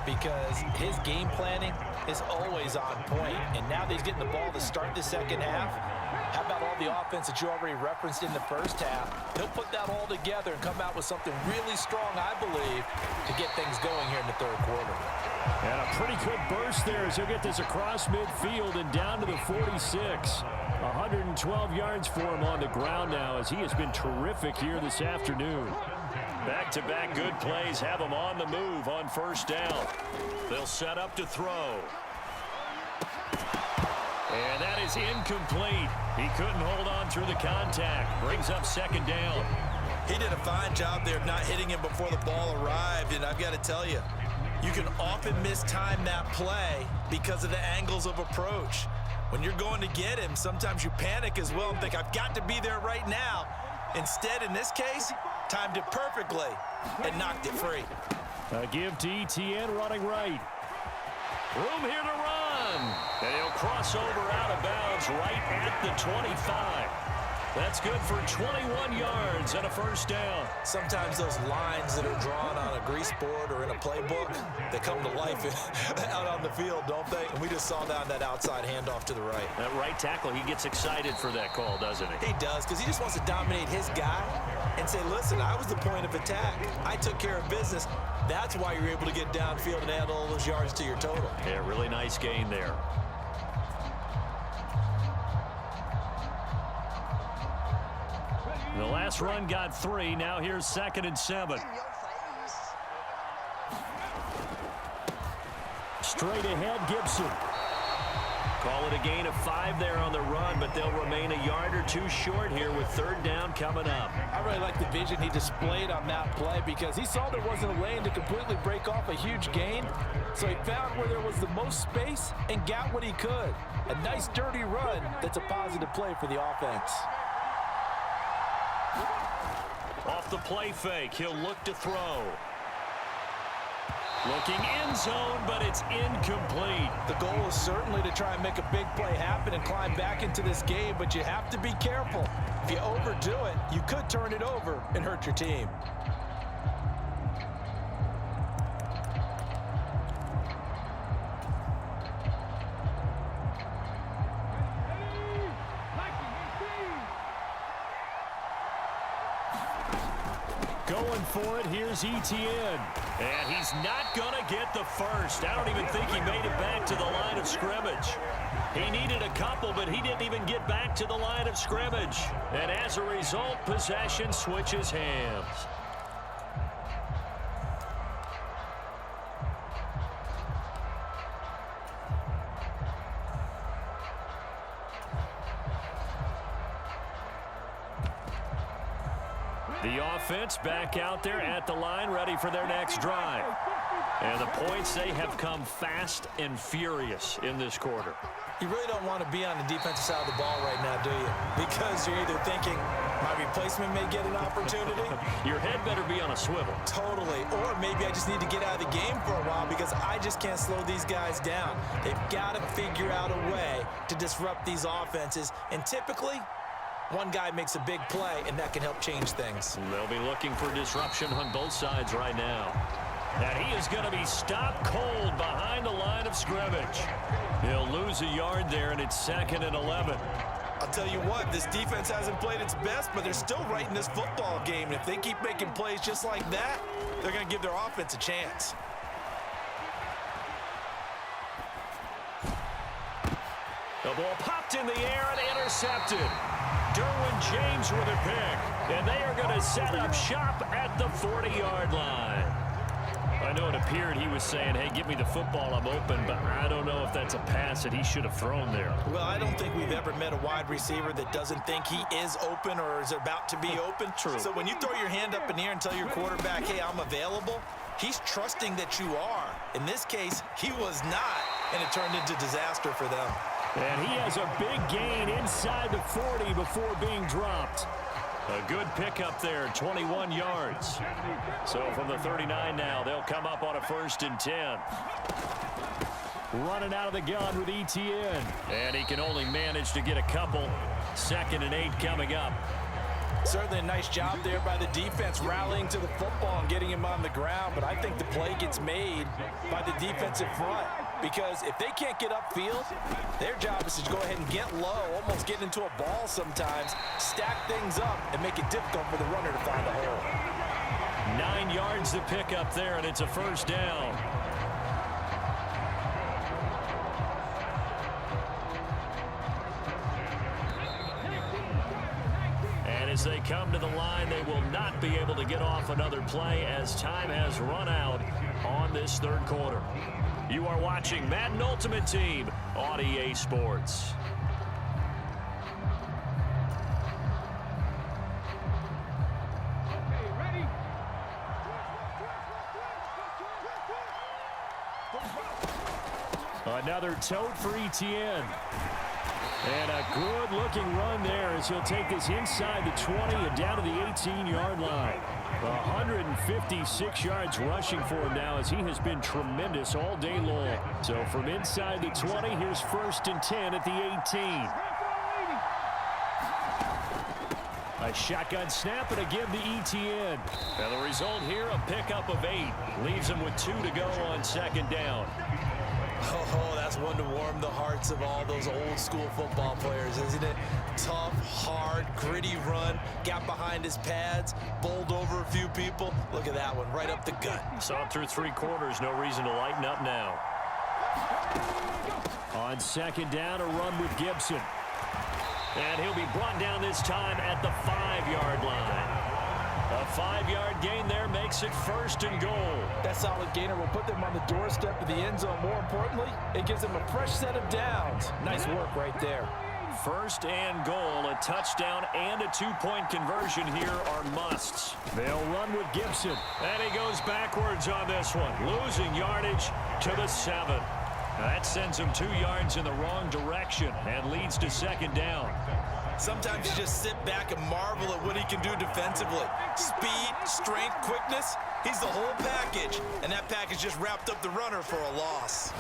because his game planning is always on point. And now that he's getting the ball to start the second half, how about all the offense that you already referenced in the first half? He'll put that all together and come out with something really strong, I believe, to get things going here in the third quarter. And a pretty good burst there as he'll get this across midfield and down to the 46. 112 yards for him on the ground now as he has been terrific here this afternoon. Back-to-back good plays have him on the move on first down. They'll set up to throw. And that is incomplete. He couldn't hold on through the contact. Brings up second down. He did a fine job there of not hitting him before the ball arrived, and I've got to tell you, you can often mistime that play because of the angles of approach. When you're going to get him, sometimes you panic as well and think, I've got to be there right now. Instead, in this case, timed it perfectly and knocked it free. A give to Etienne running right. Room here to run. And he'll cross over out of bounds right at the 25. That's good for 21 yards and a first down. Sometimes those lines that are drawn on a grease board or in a playbook, they come to life out on the field, don't they? And we just saw down that outside handoff to the right. That right tackle, he gets excited for that call, doesn't he? He does, because he just wants to dominate his guy and say, listen, I was the point of attack. I took care of business. That's why you're able to get downfield and add all those yards to your total. Yeah, really nice gain there. The last run got 3. Now here's 2nd and 7. Straight ahead, Gibson. Call it a gain of 5 there on the run, but they'll remain a yard or 2 short here with 3rd down coming up. I really like the vision he displayed on that play because he saw there wasn't a lane to completely break off a huge gain. So he found where there was the most space and got what he could. A nice dirty run that's a positive play for the offense. Off the play fake, he'll look to throw. Looking end zone, but it's incomplete. The goal is certainly to try and make a big play happen and climb back into this game, but you have to be careful. If you overdo it, you could turn it over and hurt your team. Going for it, here's Etienne. And he's not going to get the first. I don't even think he made it back to the line of scrimmage. He needed a couple, but he didn't even get back to the line of scrimmage. And as a result, possession switches hands. The offense back out there at the line, ready for their next drive. And the points, they have come fast and furious in this quarter. You really don't want to be on the defensive side of the ball right now, do you? Because you're either thinking, my replacement may get an opportunity. Your head better be on a swivel. Totally. Or maybe I just need to get out of the game for a while because I just can't slow these guys down. They've got to figure out a way to disrupt these offenses. And typically, one guy makes a big play, and that can help change things. They'll be looking for disruption on both sides right now. And he is going to be stopped cold behind the line of scrimmage. He'll lose a yard there, and it's 2nd and 11. I'll tell you what, this defense hasn't played its best, but they're still right in this football game. And if they keep making plays just like that, they're going to give their offense a chance. The ball popped in the air and intercepted. Derwin James with a pick. And they are going to set up shop at the 40-yard line. I know it appeared he was saying, hey, give me the football, I'm open, but I don't know if that's a pass that he should have thrown there. Well, I don't think we've ever met a wide receiver that doesn't think he is open or is about to be open. True. So when you throw your hand up in the air and tell your quarterback, hey, I'm available, he's trusting that you are. In this case, he was not, and it turned into disaster for them. And he has a big gain inside the 40 before being dropped. A good pickup there, 21 yards. So from the 39 now, they'll come up on a 1st and 10. Running out of the gun with Etienne. And he can only manage to get a couple. 2nd and 8 coming up. Certainly a nice job there by the defense rallying to the football and getting him on the ground, but I think the play gets made by the defensive front because if they can't get upfield, their job is to go ahead and get low, almost get into a ball sometimes, stack things up, and make it difficult for the runner to find a hole. 9 yards to pick up there, and it's a first down. As they come to the line, they will not be able to get off another play as time has run out on this third quarter. You are watching Madden Ultimate Team on EA Sports. Another tote for Etienne. And a good-looking run there as he'll take this inside the 20 and down to the 18-yard line. 156 yards rushing for him now as he has been tremendous all day long. So from inside the 20, here's 1st and 10 at the 18. A shotgun snap and a give to Etienne. And the result here, a pickup of 8. Leaves him with 2 to go on 2nd down. Oh, that's one to warm the hearts of all those old school football players, isn't it? Tough, hard, gritty run, got behind his pads, bowled over a few people. Look at that one, right up the gut. Saw through 3 quarters, no reason to lighten up now. On 2nd down, a run with Gibson. And he'll be brought down this time at the 5-yard line. A 5-yard gain there makes it 1st and goal. That solid gainer will put them on the doorstep of the end zone. More importantly, it gives them a fresh set of downs. Nice work right there. 1st and goal, a touchdown and a 2-point conversion here are musts. They'll run with Gibson. And he goes backwards on this one, losing yardage to the 7. That sends him 2 yards in the wrong direction and leads to 2nd down. Sometimes you just sit back and marvel at what he can do defensively. Speed, strength, quickness, he's the whole package. And that package just wrapped up the runner for a loss.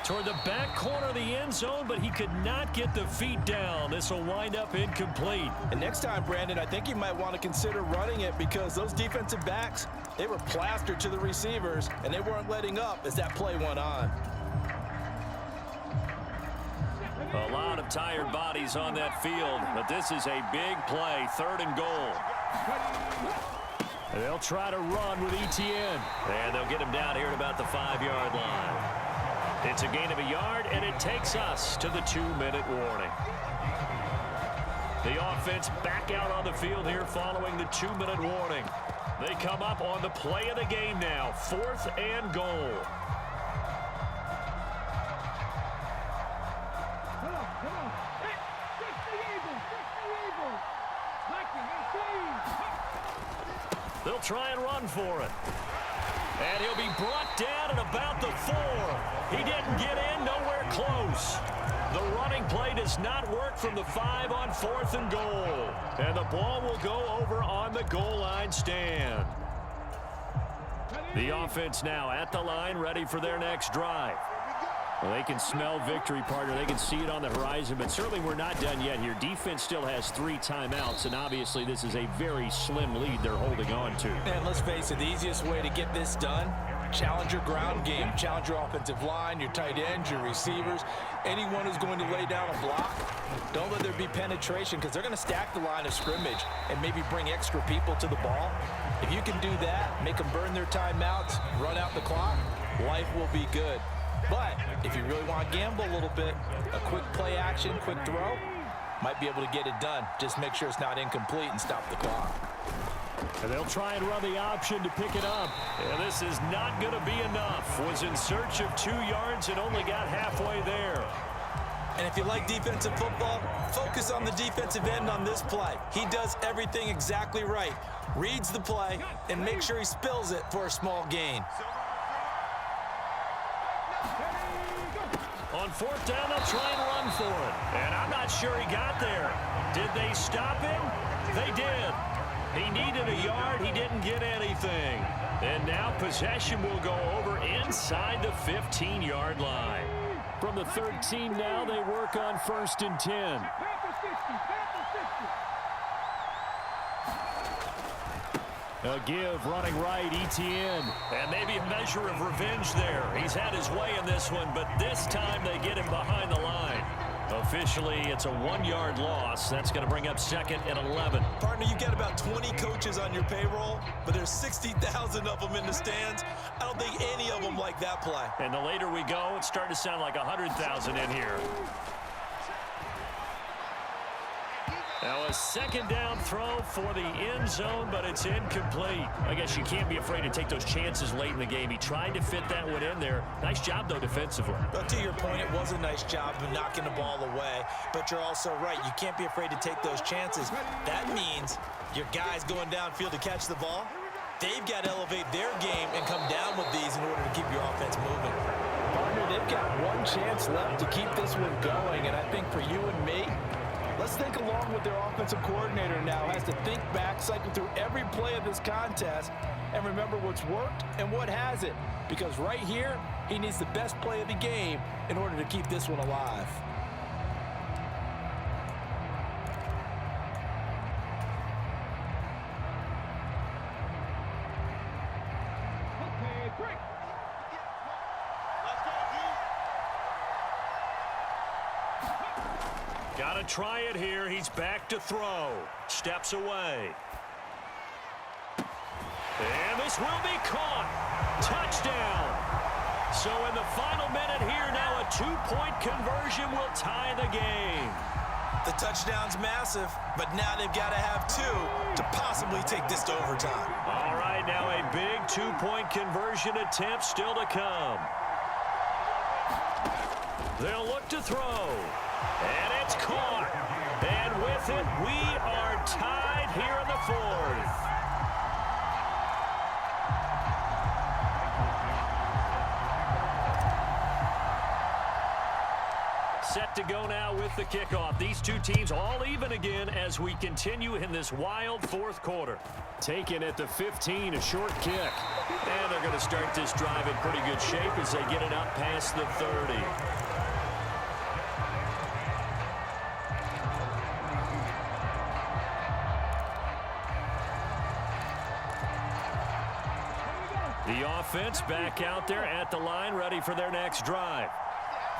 Toward the back corner of the end zone, but he could not get the feet down. This will wind up incomplete. And next time, Brandon, I think you might want to consider running it because those defensive backs, they were plastered to the receivers, and they weren't letting up as that play went on. A lot of tired bodies on that field, but this is a big play, 3rd and goal. They'll try to run with Etienne, and they'll get him down here at about the 5-yard line. It's a gain of a yard, and it takes us to the 2-minute warning. The offense back out on the field here following the 2-minute warning. They come up on the play of the game now, 4th and goal. They'll try and run for it. And he'll be brought down at about the 4. He didn't get in, nowhere close. The running play does not work from the 5 on 4th and goal. And the ball will go over on the goal line stand. The offense now at the line, ready for their next drive. Well, they can smell victory, partner. They can see it on the horizon, but certainly we're not done yet here. Defense still has 3 timeouts, and obviously this is a very slim lead they're holding on to. And let's face it, the easiest way to get this done, challenge your ground game. Challenge your offensive line, your tight ends, your receivers, anyone who's going to lay down a block. Don't let there be penetration because they're going to stack the line of scrimmage and maybe bring extra people to the ball. If you can do that, make them burn their timeouts, run out the clock, life will be good. But if you really want to gamble a little bit, a quick play action, quick throw, might be able to get it done. Just make sure it's not incomplete and stop the clock. And they'll try and run the option to pick it up. And this is not going to be enough. Was in search of 2 yards and only got halfway there. And if you like defensive football, focus on the defensive end on this play. He does everything exactly right. Reads the play and makes sure he spills it for a small gain. On 4th down, they'll try and run for it. And I'm not sure he got there. Did they stop him? They did. He needed a yard. He didn't get anything. And now possession will go over inside the 15-yard line. From the 13 now, they work on 1st and 10. A give running right, Etienne. And maybe a measure of revenge there. He's had his way in this one, but this time they get him behind the line. Officially, it's a 1-yard loss. That's going to bring up 2nd and 11. Partner, you got about 20 coaches on your payroll, but there's 60,000 of them in the stands. I don't think any of them like that play. And the later we go, it's starting to sound like 100,000 in here. Now a 2nd down throw for the end zone, but it's incomplete. I guess you can't be afraid to take those chances late in the game. He tried to fit that one in there. Nice job, though, defensively. But to your point, it was a nice job of knocking the ball away. But you're also right. You can't be afraid to take those chances. That means your guys going downfield to catch the ball, they've got to elevate their game and come down with these in order to keep your offense moving. Partner, they've got one chance left to keep this one going, and I think for you and me, let's think along with their offensive coordinator now. Has to think back, cycle through every play of this contest, and remember what's worked and what hasn't. Because right here, he needs the best play of the game in order to keep this one alive. Got to try it here. He's back to throw. Steps away. And this will be caught. Touchdown. So in the final minute here, now a 2-point conversion will tie the game. The touchdown's massive, but now they've got to have 2 to possibly take this to overtime. All right, now a big 2-point conversion attempt still to come. They'll look to throw. And it's caught. And with it, we are tied here in the 4th. Set to go now with the kickoff. These two teams all even again as we continue in this wild 4th quarter. Taken at the 15, a short kick. And they're going to start this drive in pretty good shape as they get it up past the 30. The offense back out there at the line, ready for their next drive.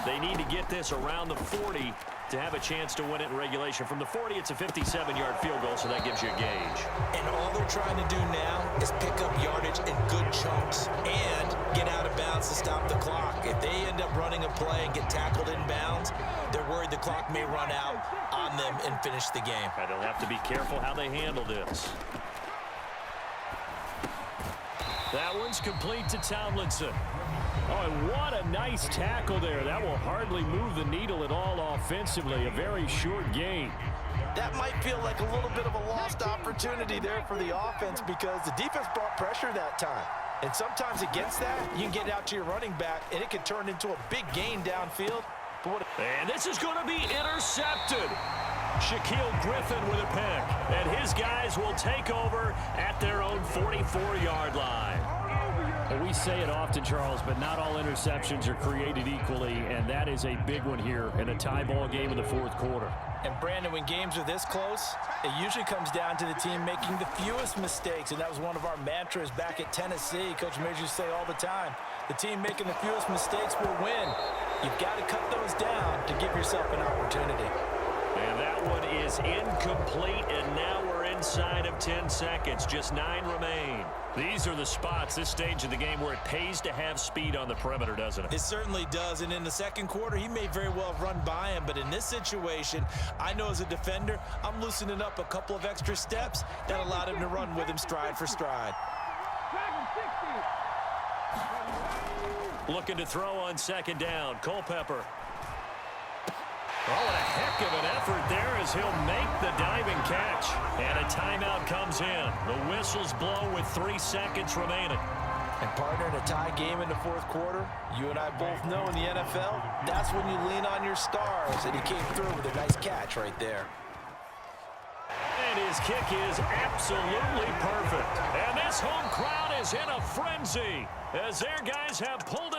They need to get this around the 40 to have a chance to win it in regulation. From the 40, it's a 57-yard field goal, so that gives you a gauge. And all they're trying to do now is pick up yardage in good chunks and get out of bounds to stop the clock. If they end up running a play and get tackled in bounds, they're worried the clock may run out on them and finish the game. And they'll have to be careful how they handle this. That one's complete to Tomlinson. Oh, and what a nice tackle there. That will hardly move the needle at all offensively. A very short gain. That might feel like a little bit of a lost opportunity there for the offense because the defense brought pressure that time. And sometimes against that, you can get out to your running back, and it can turn into a big gain downfield. And this is going to be intercepted. Shaquille Griffin with a pick. And his guys will take over at their own 44-yard line. Well, we say it often, Charles, but not all interceptions are created equally, and that is a big one here in a tie ball game in the 4th quarter. And Brandon, when games are this close, it usually comes down to the team making the fewest mistakes, and that was one of our mantras back at Tennessee. Coach Majors used to say all the time, the team making the fewest mistakes will win. You've got to cut those down to give yourself an opportunity. And that one is incomplete, and now we're inside of 10 seconds. Just 9 remain. These are the spots, this stage of the game, where it pays to have speed on the perimeter, doesn't it? It certainly does, and in the 2nd quarter, he may very well have run by him, but in this situation, I know as a defender, I'm loosening up a couple of extra steps that allowed him to run with him stride for stride. Looking to throw on 2nd down. Culpepper. Oh, what a heck of an effort there as he'll make the diving catch. And a timeout comes in. The whistles blow with 3 seconds remaining. And partner, in a tie game in the 4th quarter, you and I both know in the NFL, that's when you lean on your stars. And he came through with a nice catch right there. And his kick is absolutely perfect. And this home crowd is in a frenzy as their guys have pulled it